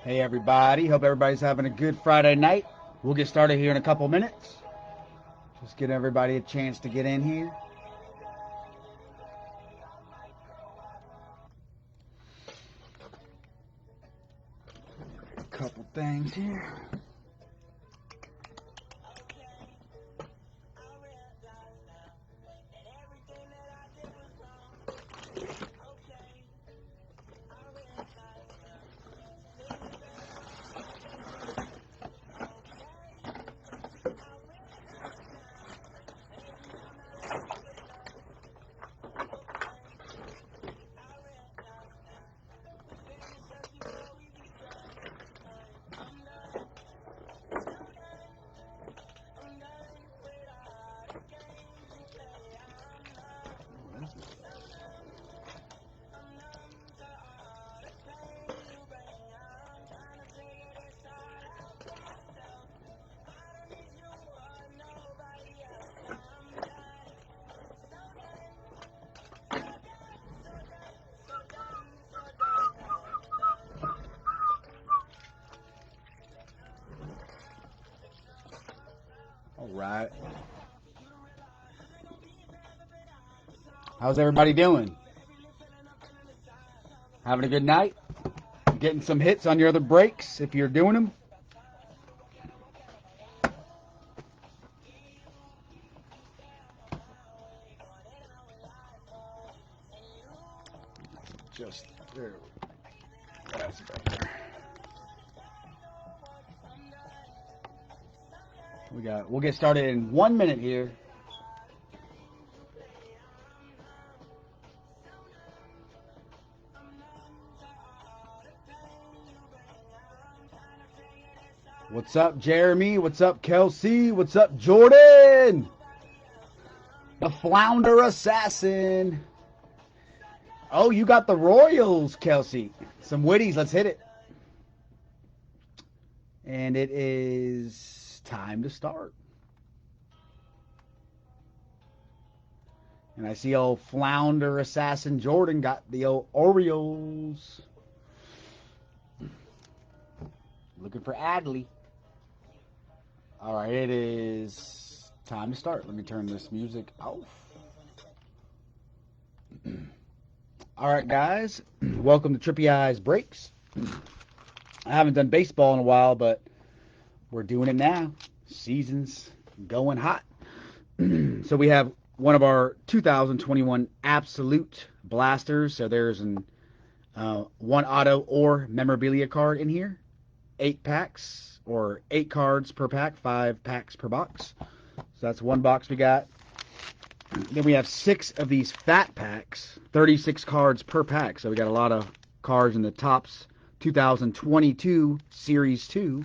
Hey everybody, hope everybody's having a good Friday night. We'll get started here in a couple minutes. Just give everybody a chance to get in here. A couple things here. All right. How's everybody doing? Having a good night? Getting some hits on your other breaks if you're doing them? Just there. That's better. We'll get started in 1 minute here. What's up, Jeremy? What's up, Kelsey? What's up, Jordan? The Flounder Assassin. Oh, you got the Royals, Kelsey. Some Witties. Let's hit it. And it is time to start. And I see old Flounder Assassin Jordan got the old Orioles. Looking for Adley. All right, it is time to start. Let me turn this music off. All right, guys. Welcome to Trippy Eyes Breaks. I haven't done baseball in a while, but we're doing it now. Season's going hot. So we have one of our 2021 Absolute Blasters. So there's an one auto or memorabilia card in here. 8 packs or 8 cards per pack, 5 packs per box. So that's one box we got. Then we have 6 of these fat packs, 36 cards per pack. So we got a lot of cards in the Topps 2022 Series 2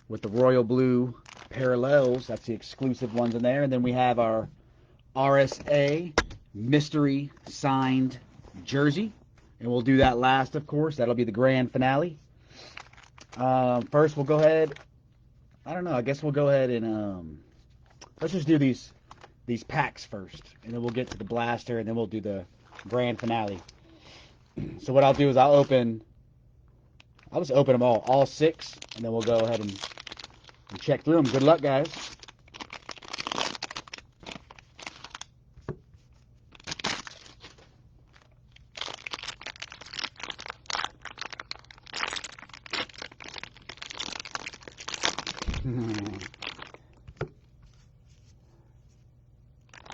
with the royal blue parallels. That's the exclusive ones in there. And then we have our RSA mystery signed jersey. And we'll do that last, of course. That'll be the grand finale. First, we'll go ahead. I don't know. I guess we'll go ahead and let's just do these packs first, and then we'll get to the blaster, and then we'll do the grand finale. So what I'll do is I'll just open them all 6, and then we'll go ahead and check through them. Good luck, guys.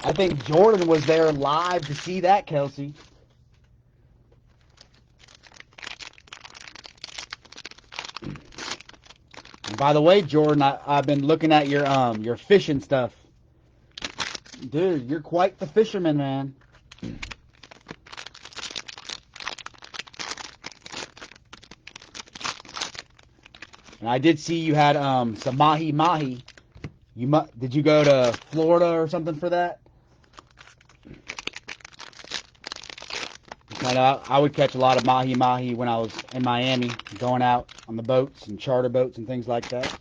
I think Jordan was there live to see that, Kelsey. By the way, Jordan, I've been looking at your fishing stuff. Dude, you're quite the fisherman, man. And I did see you had some mahi mahi. Did you go to Florida or something for that? I would catch a lot of mahi mahi when I was in Miami, going out on the boats and charter boats and things like that.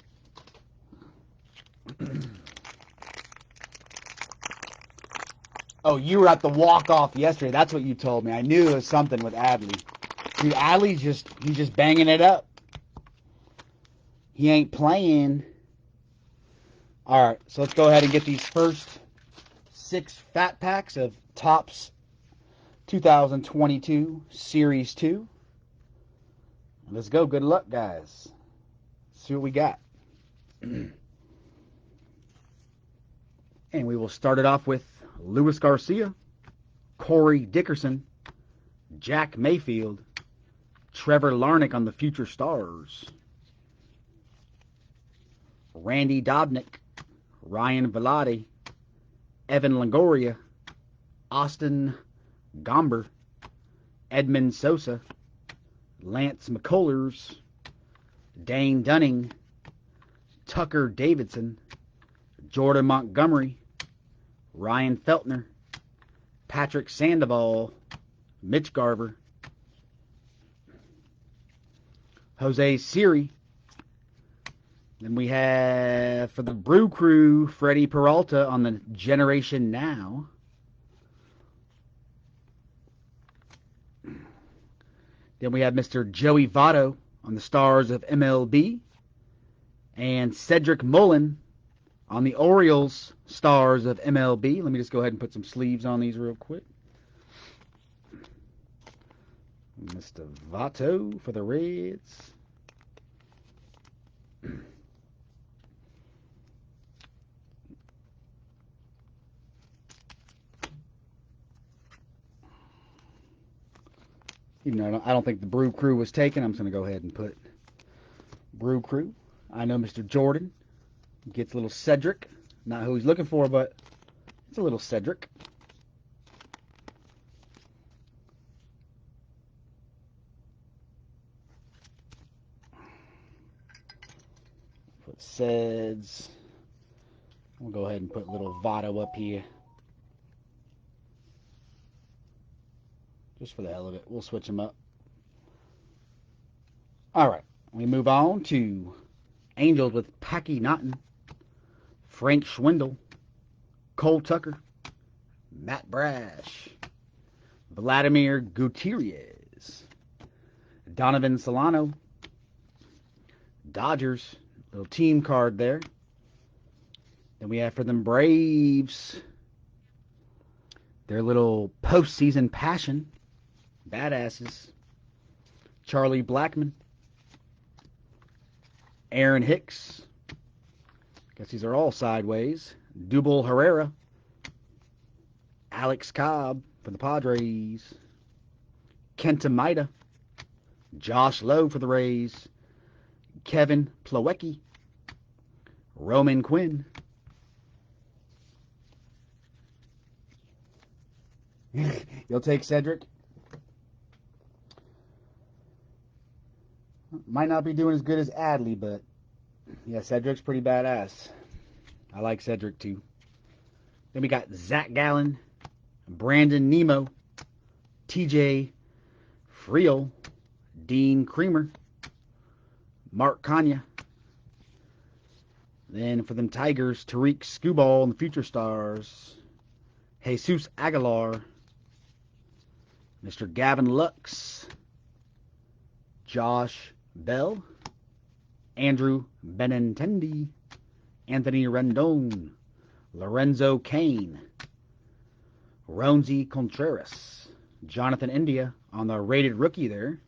Oh, you were at the walk-off yesterday. That's what you told me. I knew it was something with Adley. Dude, Adley's he's just banging it up. He ain't playing. All right, so let's go ahead and get these first 6 fat packs of Topps 2022 Series 2. Let's go. Good luck, guys. Let's see what we got. And we will start it off with Luis Garcia, Corey Dickerson, Jack Mayfield, Trevor Larnach on the Future Stars, Randy Dobnak, Ryan Velotti, Evan Longoria, Austin Gomber, Edmund Sosa, Lance McCullers, Dane Dunning, Tucker Davidson, Jordan Montgomery, Ryan Feltner, Patrick Sandoval, Mitch Garver, Jose Siri. Then we have, for the Brew Crew, Freddie Peralta on the Generation Now. Then we have Mr. Joey Votto on the Stars of MLB. And Cedric Mullen on the Orioles Stars of MLB. Let me just go ahead and put some sleeves on these real quick. Mr. Votto for the Reds. Even though I don't think the Brew Crew was taken, I'm just going to go ahead and put Brew Crew. I know Mr. Jordan gets a little Cedric. Not who he's looking for, but it's a little Cedric. Put Ceds. We'll go ahead and put little Votto up here. Just for the hell of it. We'll switch them up. All right. We move on to Angels with Packy Naughton, Frank Schwindel, Cole Tucker, Matt Brash, Vladimir Gutierrez, Donovan Solano, Dodgers, little team card there. Then we have for them Braves, their little postseason passion, badasses, Charlie Blackmon, Aaron Hicks, guess these are all sideways, Dubal Herrera, Alex Cobb for the Padres, Kenta Maeda, Josh Lowe for the Rays, Kevin Plawecki, Roman Quinn, you'll take Cedric? Might not be doing as good as Adley, but yeah, Cedric's pretty badass. I like Cedric too. Then we got Zach Gallen, Brandon Nimmo, TJ Friel, Dean Creamer, Mark Kanya. Then for them Tigers, Tariq Skubal and the Future Stars, Jesus Aguilar, Mr. Gavin Lux, Josh Bell, Andrew Benintendi, Anthony Rendon, Lorenzo Cain, Ronzi Contreras, Jonathan India on the rated rookie there.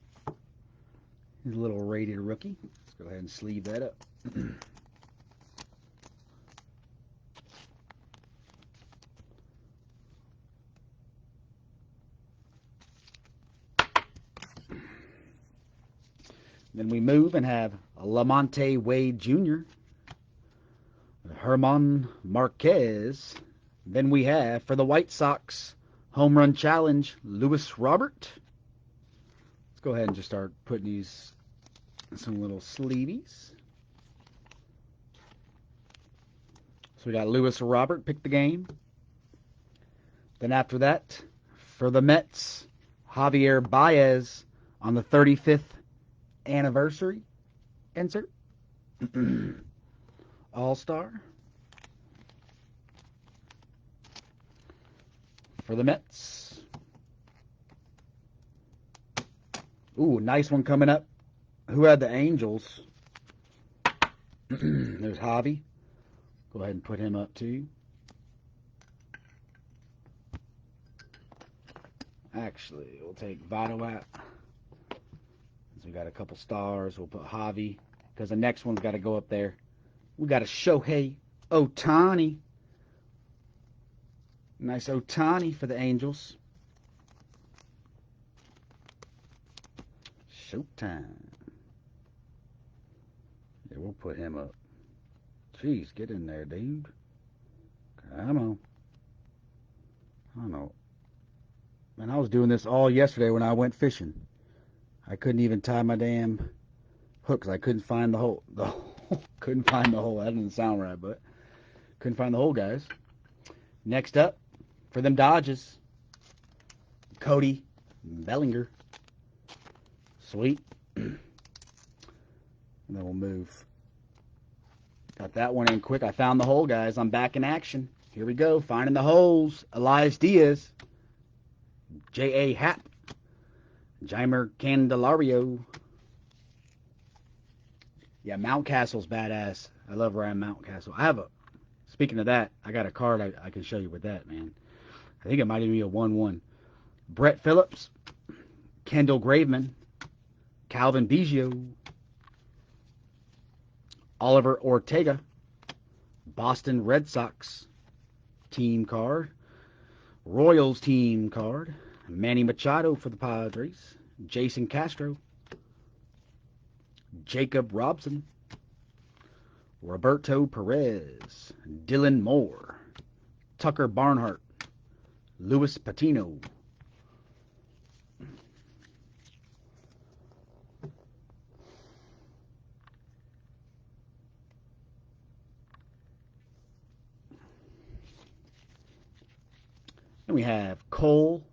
His little rated rookie. Let's go ahead and sleeve that up. Then we move and have Lamonte Wade Jr., Herman Marquez. Then we have, for the White Sox, Home Run Challenge, Luis Robert. Let's go ahead and just start putting these in some little sleeveys. So we got Luis Robert, pick the game. Then after that, for the Mets, Javier Baez on the 35th anniversary insert. All-Star. For the Mets. Ooh, nice one coming up. Who had the Angels? There's Javi. Go ahead and put him up too. Actually, we'll take Votto out. So we got a couple stars. We'll put Javi because the next one's got to go up there. We got a Shohei Ohtani. Nice Ohtani for the Angels. Showtime. Yeah, we'll put him up. Jeez, get in there, dude. Come on. I don't know. Man, I was doing this all yesterday when I went fishing. I couldn't even tie my damn hook because I couldn't find the hole. Couldn't find the hole. That didn't sound right, but couldn't find the hole, guys. Next up, for them Dodgers, Cody Bellinger. Sweet. And then we'll move. Got that one in quick. I found the hole, guys. I'm back in action. Here we go. Finding the holes. Elias Diaz. J.A. Happ. Jeimer Candelario. Yeah, Mountcastle's badass. I love Ryan Mountcastle. I have a... Speaking of that, I got a card I can show you with that, man. I think it might even be a 1-1. Brett Phillips. Kendall Graveman. Calvin Biggio. Oliver Ortega. Boston Red Sox team card. Royals team card. Manny Machado for the Padres. Jason Castro. Jacob Robson. Roberto Perez. Dylan Moore. Tucker Barnhart. Luis Patino. And we have Cole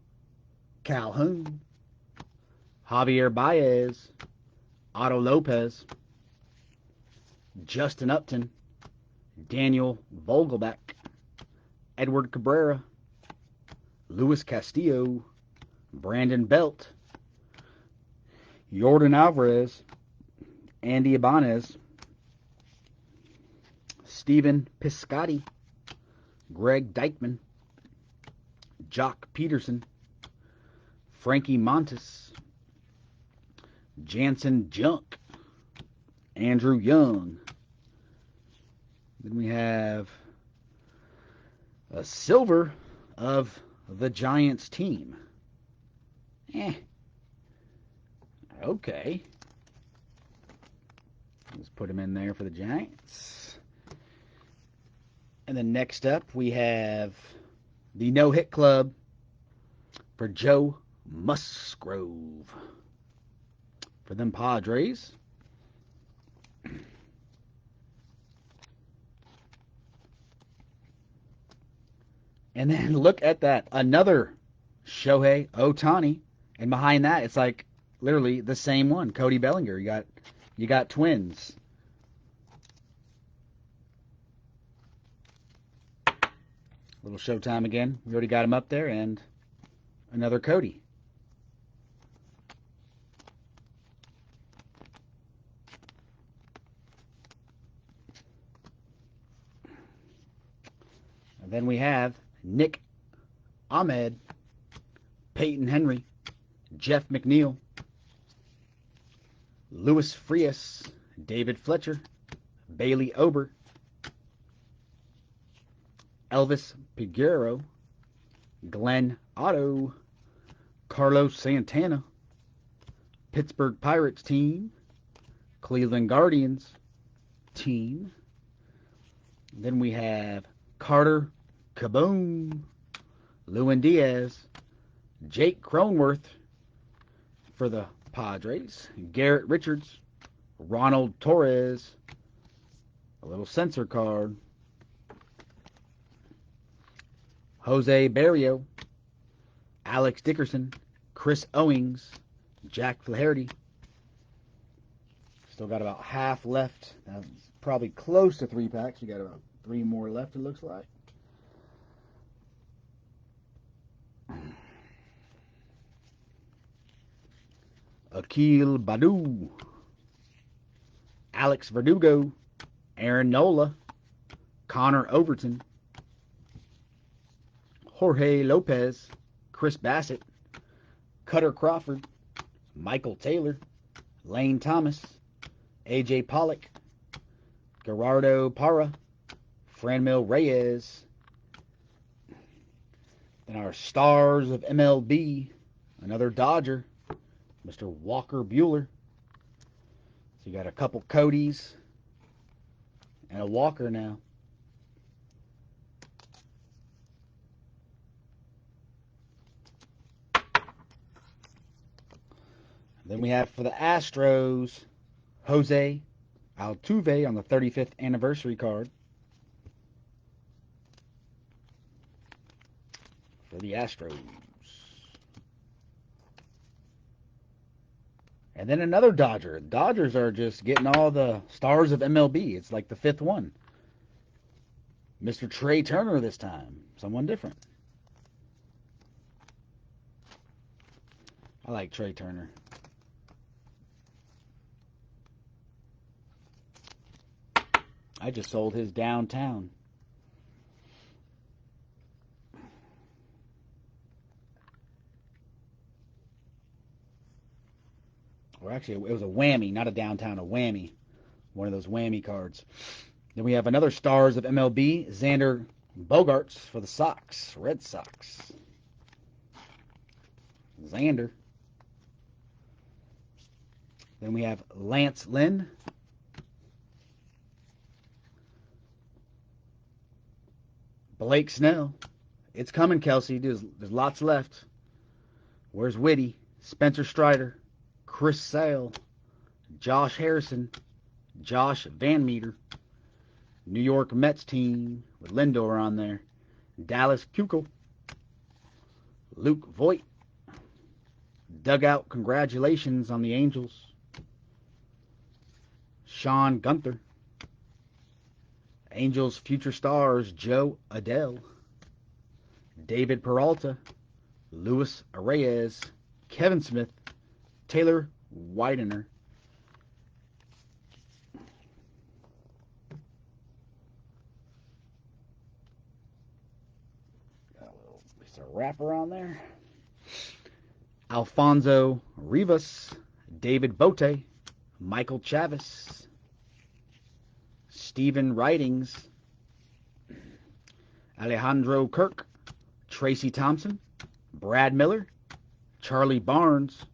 Calhoun, Javier Baez, Otto Lopez, Justin Upton, Daniel Vogelbach, Edward Cabrera, Luis Castillo, Brandon Belt, Yordan Alvarez, Andy Ibanez, Steven Piscotty, Greg Dykman, Jock Peterson, Frankie Montes, Jansen Junk, Andrew Young. Then we have a silver of the Giants team. Okay. Let's put him in there for the Giants. And then next up we have the no-hit club for Joe Musgrove. For them Padres. And then look at that. Another Shohei Ohtani. And behind that, it's like literally the same one. Cody Bellinger. You got twins. Little Showtime again. We already got him up there. And another Cody. And then we have Nick Ahmed, Peyton Henry, Jeff McNeil, Luis Frias, David Fletcher, Bailey Ober, Elvis Peguero, Glenn Otto, Carlos Santana, Pittsburgh Pirates team, Cleveland Guardians team. Then we have Carter Kaboom, Lewin Diaz, Jake Cronenworth for the Padres, Garrett Richards, Ronald Torres, a little sensor card, Jose Barrio, Alex Dickerson, Chris Owings, Jack Flaherty. Still got about half left. That's probably close to 3 packs. We got about 3 more left, it looks like. Akil Baddoo, Alex Verdugo, Aaron Nola, Connor Overton, Jorge Lopez, Chris Bassett, Cutter Crawford, Michael Taylor, Lane Thomas, A.J. Pollock, Gerardo Parra, Franmil Reyes. Then our stars of MLB, another Dodger, Mr. Walker Buehler. So you got a couple Codys and a Walker now. Then we have for the Astros, Jose Altuve on the 35th anniversary card. For the Astros. And then another Dodger. Dodgers are just getting all the stars of MLB. It's like the 5th one. Mr. Trey Turner this time. Someone different. I like Trey Turner. I just sold his downtown. Or actually, it was a whammy, not a downtown, a whammy. One of those whammy cards. Then we have another stars of MLB, Xander Bogaerts for the Sox, Red Sox. Xander. Then we have Lance Lynn. Blake Snell. It's coming, Kelsey. There's lots left. Where's Whitty? Spencer Strider. Chris Sale. Josh Harrison. Josh Van Meter. New York Mets team with Lindor on there. Dallas Keuchel. Luke Voigt. Dugout congratulations on the Angels. Sean Gunther. Angels future stars Joe Adele. David Peralta. Luis Reyes. Kevin Smith. Taylor Widener. Got a little piece of wrapper on there. Alfonso Rivas. David Bote. Michael Chavis. Stephen Ridings. Alejandro Kirk. Tracy Thompson. Brad Miller. Charlie Barnes.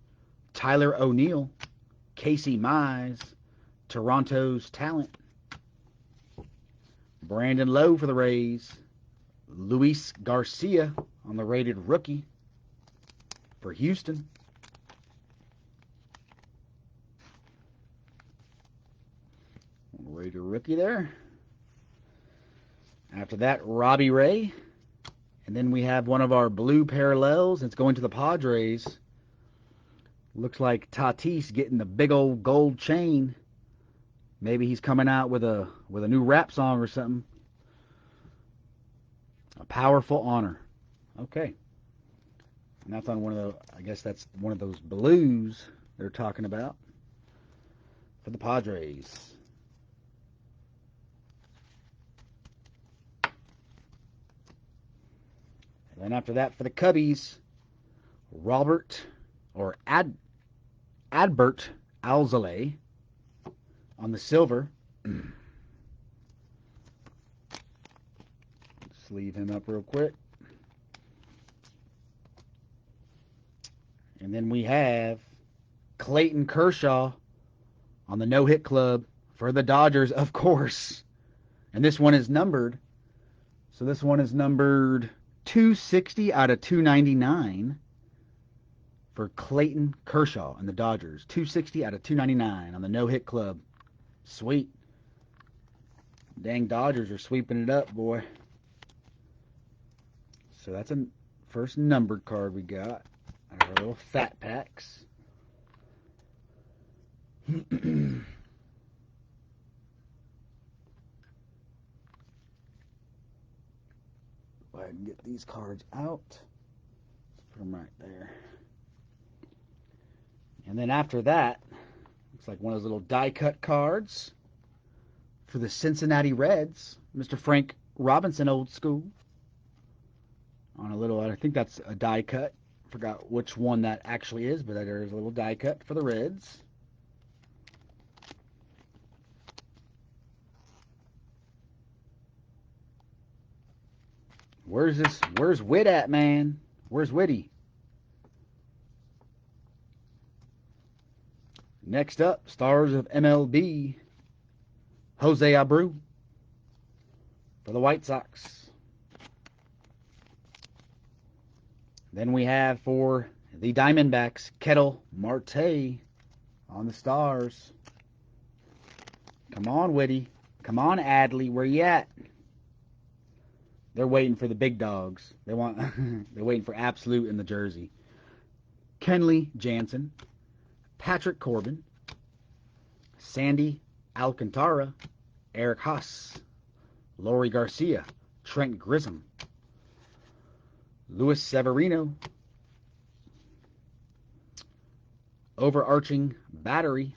Tyler O'Neill. Casey Mize. Toronto's talent. Brandon Lowe for the Rays. Luis Garcia on the rated rookie for Houston. Rated rookie there. After that, Robbie Ray. And then we have one of our blue parallels. It's going to the Padres. Looks like Tatis getting the big old gold chain. Maybe he's coming out with a new rap song or something. A powerful honor. Okay. And that's on one of the, I guess that's one of those blues they're talking about for the Padres. And then after that for the Cubbies, Robert or Adbert Alzolay on the silver. Sleeve him up real quick. And then we have Clayton Kershaw on the no-hit club for the Dodgers, of course. And this one is numbered. So this one is numbered 260 out of 299 for Clayton Kershaw and the Dodgers. 260 out of 299 on the no-hit club. Sweet. Dang Dodgers are sweeping it up, boy. So that's a first numbered card we got. Our little fat packs. Go ahead and get these cards out. Let's put them right there. And then after that, looks like one of those little die cut cards for the Cincinnati Reds. Mr. Frank Robinson, old school. On a little, I think that's a die cut. Forgot which one that actually is, but there's a little die cut for the Reds. Where's Witt at, man? Where's Witty? Next up, stars of MLB, Jose Abreu for the White Sox. Then we have for the Diamondbacks, Ketel Marte on the Stars. Come on, Witty. Come on, Adley. Where you at? They're waiting for the big dogs. They're waiting for Absolute in the jersey. Kenley Jansen, Patrick Corbin, Sandy Alcantara, Eric Haas, Lori Garcia, Trent Grissom, Luis Severino, overarching battery,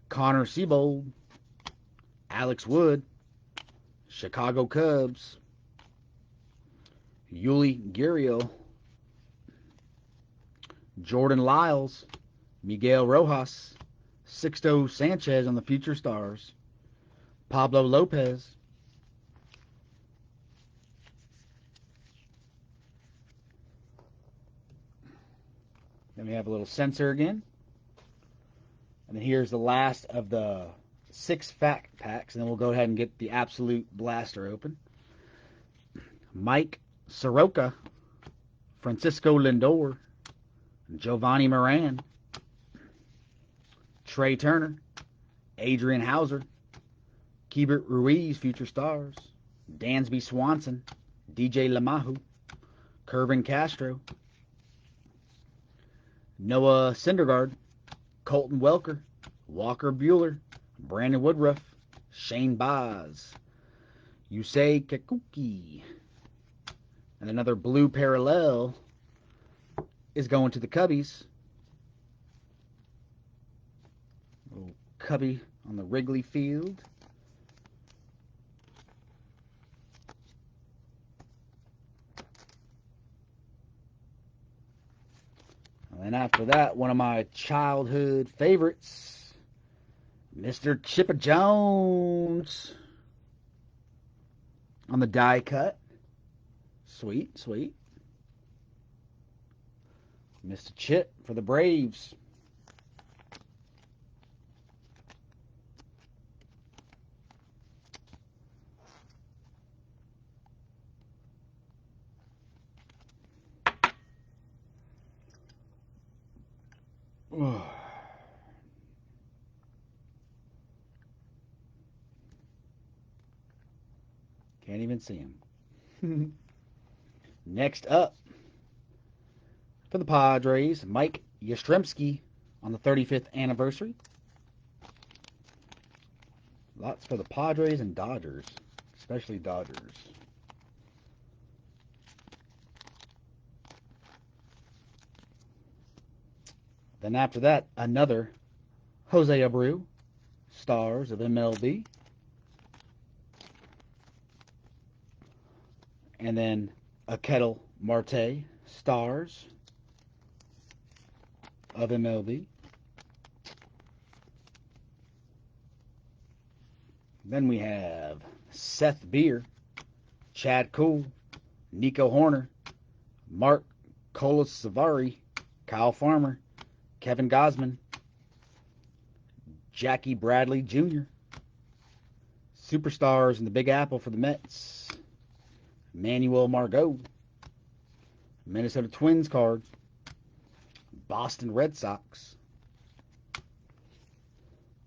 Connor Seabold, Alex Wood, Chicago Cubs, Yuli Gurriel, Jordan Lyles, Miguel Rojas, Sixto Sanchez on the Future Stars, Pablo Lopez, then we have a little sensor again, and then here's the last of the 6 fat packs, and then we'll go ahead and get the Absolute Blaster open. Mike Soroka, Francisco Lindor, Giovanni Moran, Trey Turner, Adrian Hauser, Keibert Ruiz, Future Stars, Dansby Swanson, DJ LeMahieu, Kervin Castro, Noah Syndergaard, Colton Welker, Walker Buehler, Brandon Woodruff, Shane Baz, Yusei Kikuchi, and another blue parallel is going to the Cubbies. Little Cubby on the Wrigley Field. And then after that, one of my childhood favorites, Mr. Chipper Jones on the die cut. Sweet, sweet. Mr. Chip for the Braves. Can't even see him. Next up, for the Padres, Mike Yastrzemski on the 35th anniversary. Lots for the Padres and Dodgers, especially Dodgers. Then after that, another Jose Abreu, Stars of MLB. And then a Ketel Marte, Stars of MLB. Then we have Seth Beer, Chad Kuhl, Nico Horner, Mark Colasavari, Kyle Farmer, Kevin Gausman, Jackie Bradley Jr. Superstars in the Big Apple for the Mets. Manuel Margot. Minnesota Twins card. Boston Red Sox.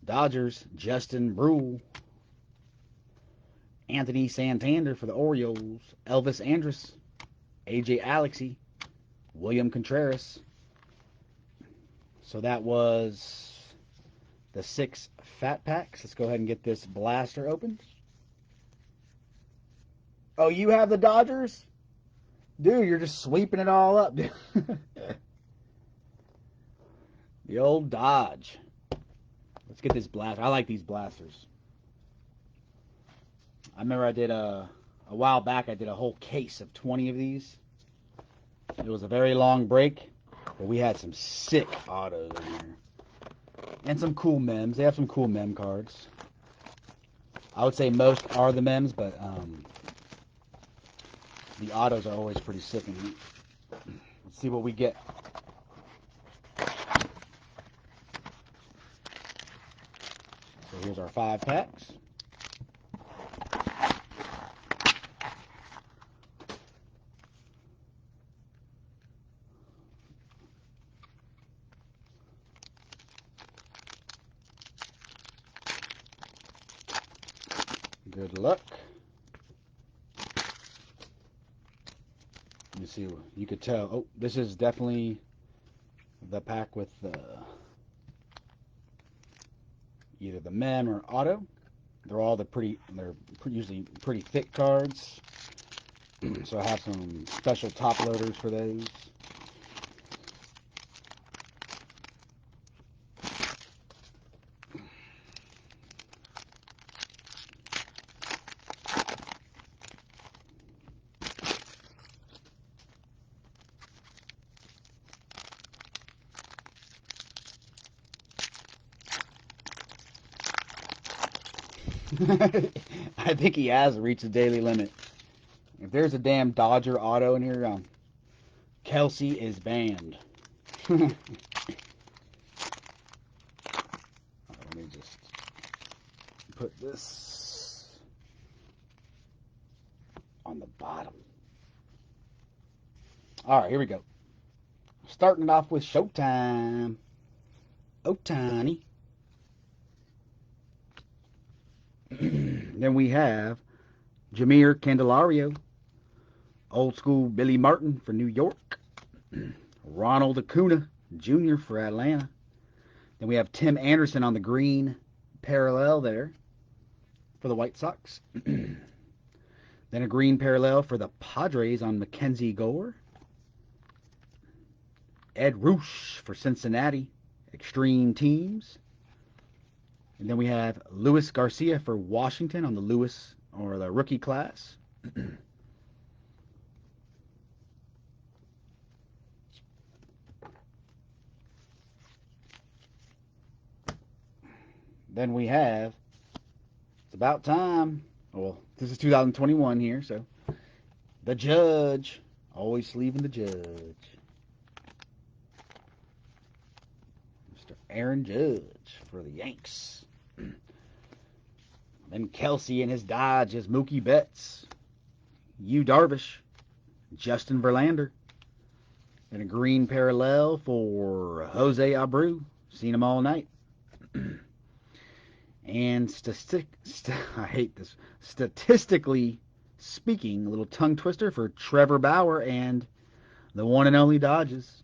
Dodgers, Justin Brule. Anthony Santander for the Orioles. Elvis Andrus. AJ Alexy. William Contreras. So that was the 6 fat packs. Let's go ahead and get this blaster opened. Oh, you have the Dodgers? Dude, you're just sweeping it all up, dude. The old Dodge. Let's get this blaster. I like these blasters. I remember I did a while back, I did a whole case of 20 of these. It was a very long break, but we had some sick autos in here. And some cool mems. They have some cool mem cards. I would say most are the mems, but the autos are always pretty sick in here. Let's see what we get. So here's our 5 packs. Good luck. You see, you could tell. Oh, this is definitely the pack with either the mem or auto. They're all they're usually pretty thick cards. So I have some special top loaders for those. I think he has reached the daily limit. If there's a damn Dodger auto in here, Kelsey is banned. Let me just put this on the bottom. All right, here we go. Starting it off with Showtime. Ohtani. Then we have Jameer Candelario, old school Billy Martin for New York, Ronald Acuna Jr. for Atlanta. Then we have Tim Anderson on the green parallel there for the White Sox. Then a green parallel for the Padres on Mackenzie Gore. Ed Roosh for Cincinnati, Extreme Teams. And then we have Luis Garcia for Washington on the the rookie class. Then we have, it's about time. Well, this is 2021 here, so the Judge, always sleeving the Judge. Mr. Aaron Judge for the Yanks. Then Kelsey and his Dodge is Mookie Betts. Yu Darvish. Justin Verlander. Then a green parallel for Jose Abreu. Seen him all night. And I hate this. Statistically speaking, a little tongue twister for Trevor Bauer and the one and only Dodgers.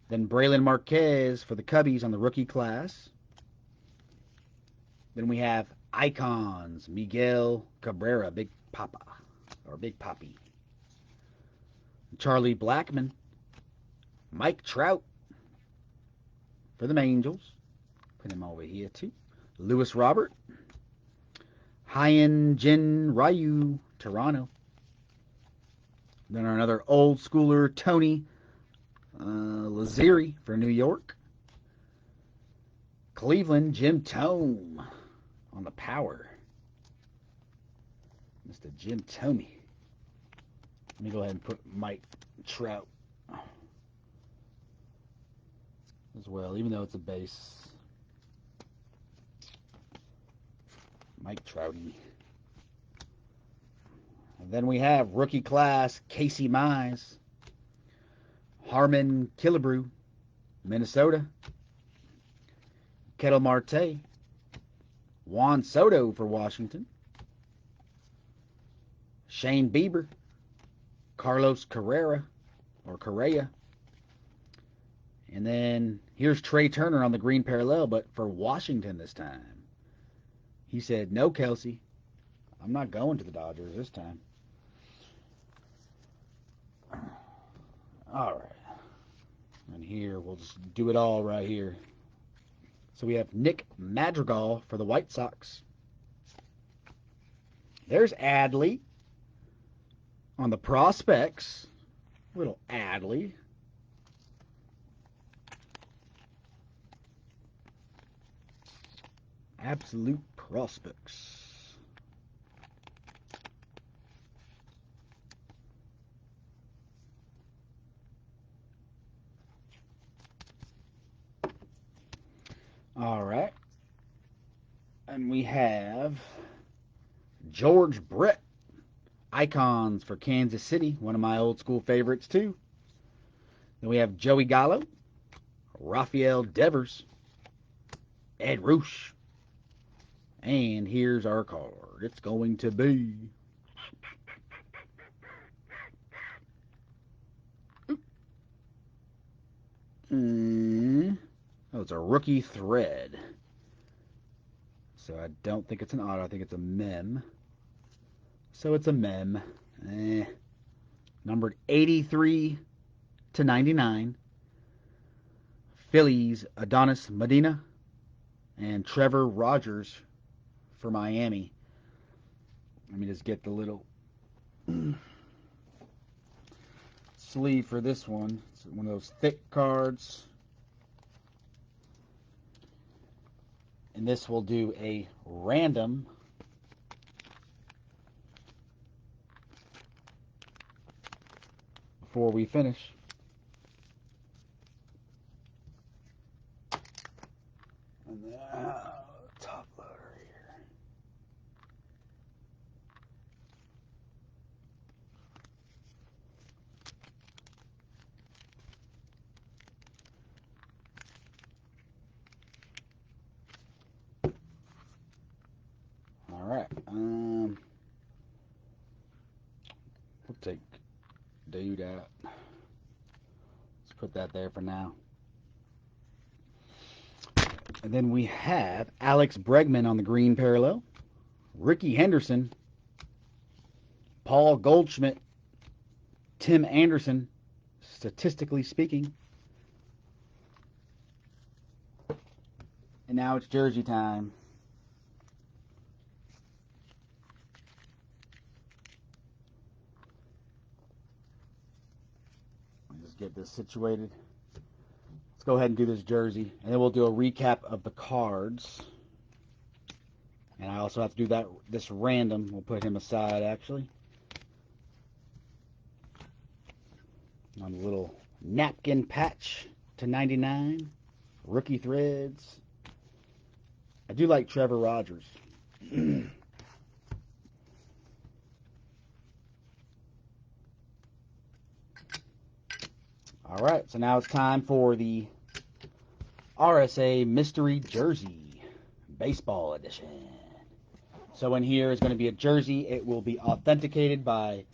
Then Braylon Marquez for the Cubbies on the rookie class. Then we have Icons, Miguel Cabrera, Big Papa, or Big Papi. Charlie Blackmon, Mike Trout for the Angels. Put him over here too. Lewis Robert, Hyun Jin Ryu, Toronto. Then another old schooler, Tony Lazzeri for New York. Cleveland, Jim Thome on the Power. Mr. Jim Thome. Let me go ahead and put Mike Trout as well, even though it's a base. Mike Trouty. And then we have rookie class Casey Mize, Harmon Killebrew, Minnesota, Ketel Marte, Juan Soto for Washington, Shane Bieber, Carlos Correa, and then here's Trey Turner on the green parallel, but for Washington this time. He said, no, Kelsey, I'm not going to the Dodgers this time. All right. And here, we'll just do it all right here. So we have Nick Madrigal for the White Sox. There's Adley on the prospects. Little Adley. Absolute prospects. All right. And we have George Brett. Icons for Kansas City. One of my old school favorites, too. Then we have Joey Gallo. Rafael Devers. Ed Roosh. And here's our card. It's going to be... Oh, it's a rookie thread. So I don't think it's an auto. I think it's a mem. So it's a mem. Numbered 83 to 99. Phillies, Adonis Medina and Trevor Rogers for Miami. Let me just get the little sleeve for this one. It's one of those thick cards. And this will do a random before we finish. And then top loader here. All right. We'll take dude out. Let's put that there for now. And then we have Alex Bregman on the green parallel, Ricky Henderson, Paul Goldschmidt, Tim Anderson, statistically speaking. And now it's jersey time. Let's get this situated. Let's go ahead and do this jersey, and then we'll do a recap of the cards. And I also have to do this random. We'll put him aside, actually. On a little napkin patch to 99. Rookie threads. I do like Trevor Rogers. All right, so now it's time for the RSA Mystery Jersey Baseball Edition. So in here is going to be a jersey. It will be authenticated by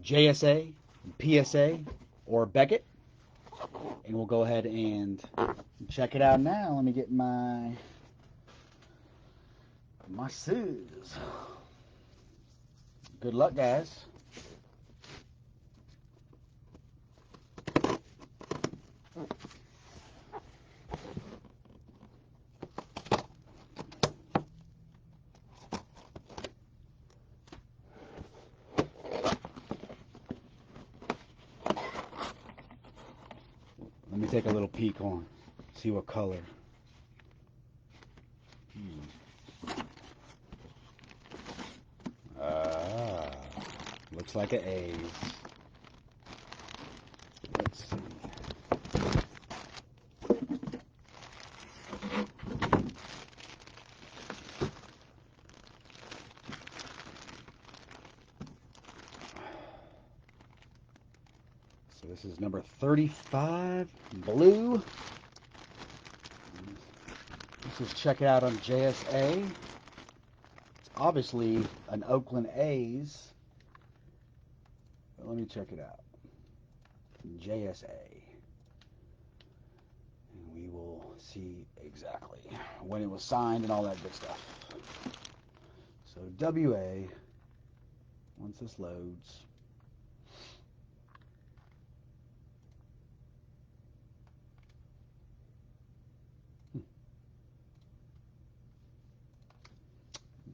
JSA, PSA, or Beckett. And we'll go ahead and check it out now. Let me get my scissors. Good luck, guys. Let me take a little peek on, see what color. Looks like an A's. Let's see. this is number 35, blue. Let's just check it out on JSA. It's obviously an Oakland A's. But let me check it out. JSA. And we will see exactly when it was signed and all that good stuff. So WA, once this loads.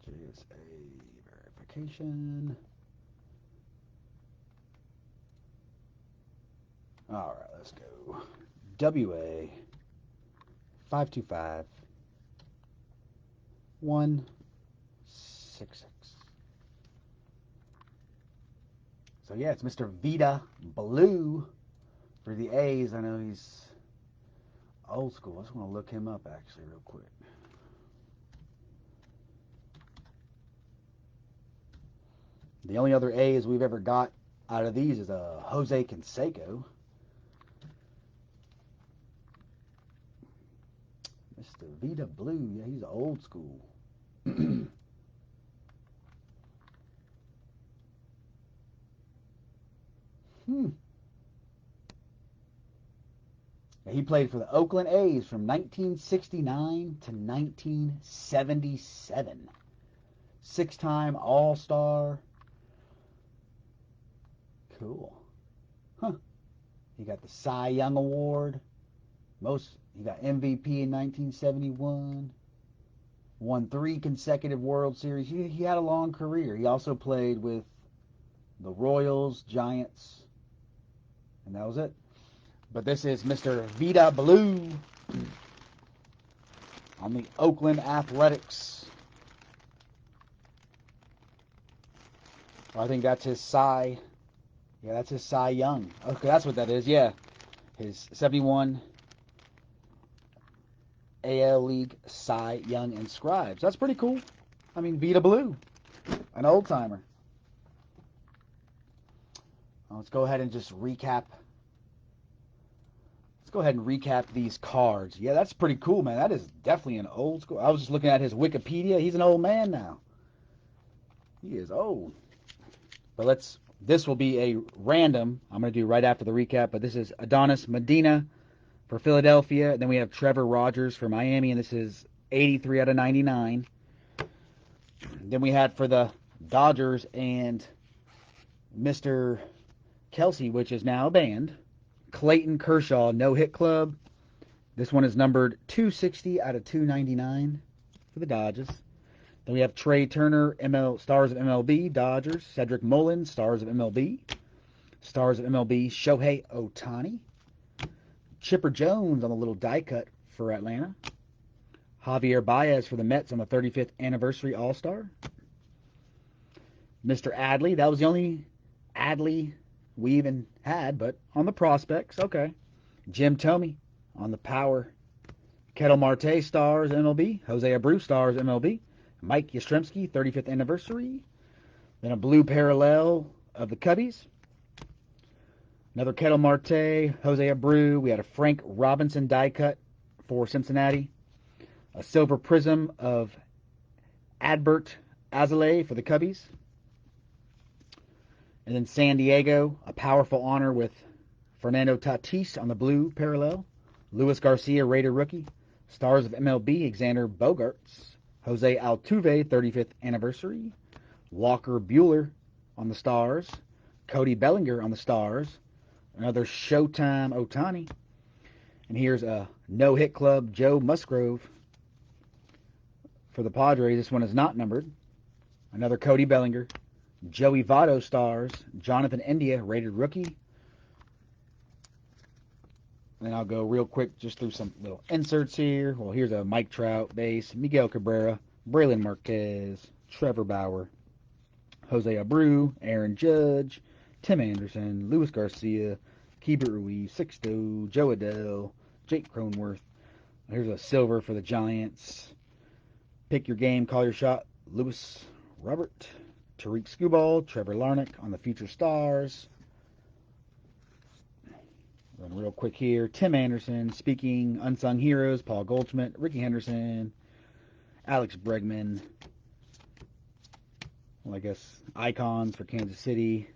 JSA verification. All right, let's go. WA 525 166. So yeah, it's Mr. Vida Blue for the A's. I know he's old school. I just want to look him up actually real quick. The only other A's we've ever got out of these is a Jose Canseco. Mr. Vida Blue, yeah, he's old school. He played for the Oakland A's from 1969 to 1977. Six-time All-Star. Cool. Huh. He got the Cy Young Award. He got MVP in 1971. Won 3 consecutive World Series. He had a long career. He also played with the Royals, Giants, and that was it. But this is Mr. Vida Blue on the Oakland Athletics. I think that's his Cy. Yeah, that's his Cy Young. Okay, that's what that is. Yeah, his 71 AL League Cy Young inscribed. So that's pretty cool. I mean, Vida Blue, an old timer. Let's go ahead and just recap. Let's go ahead and recap these cards. Yeah, that's pretty cool, man. That is definitely an old school. I was just looking at his Wikipedia. He's an old man now. He is old. But this will be a random. I'm going to do right after the recap. But this is Adonis Medina for Philadelphia. Then we have Trevor Rogers for Miami, and this is 83 out of 99. Then we had for the Dodgers and Mr. Kelsey, which is now banned, Clayton Kershaw, no-hit club. This one is numbered 260 out of 299 for the Dodgers. Then we have Trey Turner, Stars of MLB, Dodgers. Cedric Mullins, Stars of MLB. Stars of MLB, Shohei Ohtani. Chipper Jones on the little die cut for Atlanta. Javier Baez for the Mets on the 35th anniversary All-Star. Mr. Adley, that was the only Adley we even had, but on the prospects, okay. Jim Thome on the Power. Ketel Marte, Stars, MLB. Jose Abreu, Stars, MLB. Mike Yastrzemski, 35th anniversary. Then a blue parallel of the Cubbies. Another Ketel Marte, Jose Abreu. We had a Frank Robinson die cut for Cincinnati. A silver prism of Adbert Alzolay for the Cubbies. And then San Diego, a powerful honor with Fernando Tatis on the blue parallel. Luis Garcia, Raider rookie. Stars of MLB, Xander Bogaerts. Jose Altuve, 35th anniversary. Walker Buehler on the Stars. Cody Bellinger on the Stars. Another Showtime Ohtani. And here's a no-hit club, Joe Musgrove for the Padres. This one is not numbered. Another Cody Bellinger. Joey Votto, Stars. Jonathan India, rated rookie. Then I'll go real quick just through some little inserts here. Well, here's a Mike Trout base. Miguel Cabrera. Braylon Marquez. Trevor Bauer. Jose Abreu. Aaron Judge. Tim Anderson. Luis Garcia. Keibert Ruiz. Sixto. Joe Adell. Jake Cronenworth. Here's a silver for the Giants. Pick your game, call your shot. Luis Robert. Tariq Skubal. Trevor Larnach on the Future Stars. And real quick here, Tim Anderson, speaking, unsung heroes, Paul Goldschmidt, Ricky Henderson, Alex Bregman. Well, I guess icons for Kansas City.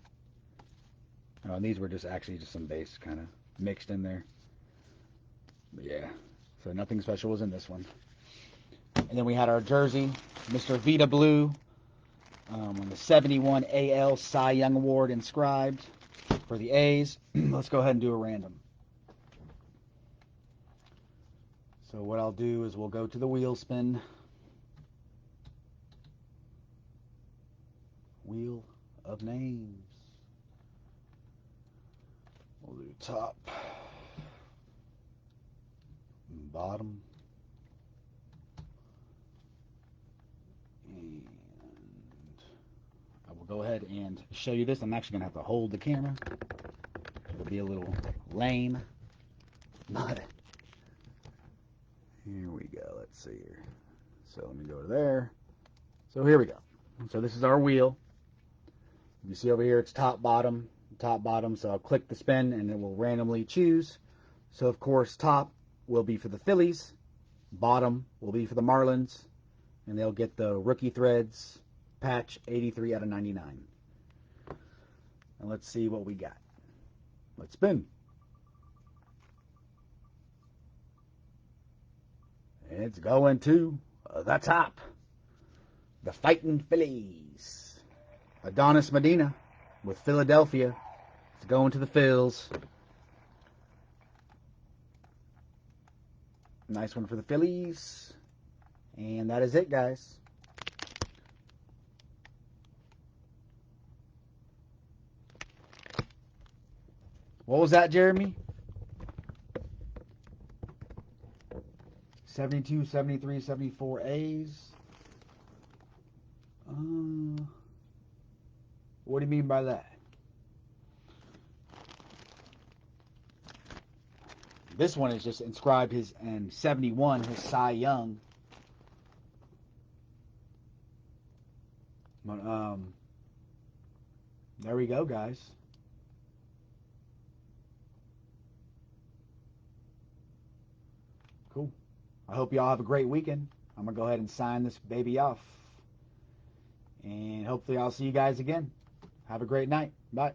Oh, and these were just some base kind of mixed in there. But yeah, so nothing special was in this one. And then we had our jersey, Mr. Vita Blue, on the 71 AL Cy Young Award inscribed for the A's. Let's go ahead and do a random. So what I'll do is we'll go to the wheel spin. Wheel of names. We'll do top, bottom, and I will go ahead and show you this. I'm actually going to have to hold the camera. It'll be a little lame, but here we go. Let's see here. So let me go to there. So here we go. So this is our wheel. You see over here, it's top, bottom. So I'll click the spin and it will randomly choose. So of course, top will be for the Phillies, bottom will be for the Marlins, and they'll get the Rookie Threads patch 83 out of 99. And let's see what we got. Let's spin. It's going to the top. The Fighting Phillies. Adonis Medina with Philadelphia. It's going to the Phils. Nice one for the Phillies. And that is it, guys. What was that, Jeremy? 72, 73, 74 A's. What do you mean by that? This one is just inscribed his, and 71, his Cy Young. But, there we go, guys. Cool. I hope y'all have a great weekend. I'm going to go ahead and sign this baby off. And hopefully I'll see you guys again. Have a great night. Bye.